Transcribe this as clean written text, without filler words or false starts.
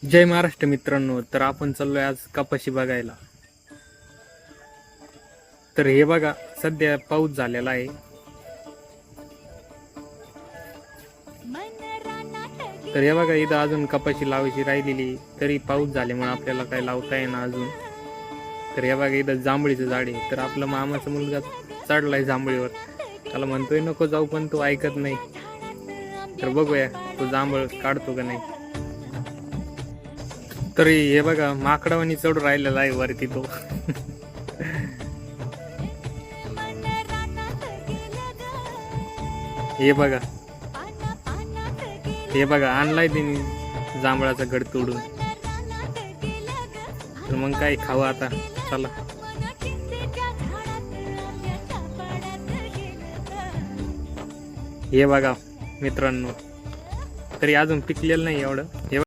जय महाराष्ट्र मित्रांनो. तर आपण चाललोय आज कपाशी बघायला. तर हे बघा, सध्या पाऊस झालेला आहे. तर हे बघा, इथं अजून कपाशी लावायची राहिलेली, तरी पाऊस झाल्यामुळे आपल्याला काही लावता येईना अजून. तर हे बघा, इथं जांभळीचं झाड आहे. तर आपला मामाचा मुलगा चढलाय जांभळीवर. त्याला म्हणतोय नको जाऊ, पण तो ऐकत नाही. तर बघूया तो जांभळ काढतो का नाही. तरी हे बघा, माकडावानी चढ राहिलेला आहे वरती तो. हे बघा, हे बघा, आणलाय तिने जांभळाचा गड तोडून. तर मग काय खावं आता, चला. हे बघा मित्रांनो, तरी अजून पिकलेलं नाही एवढं.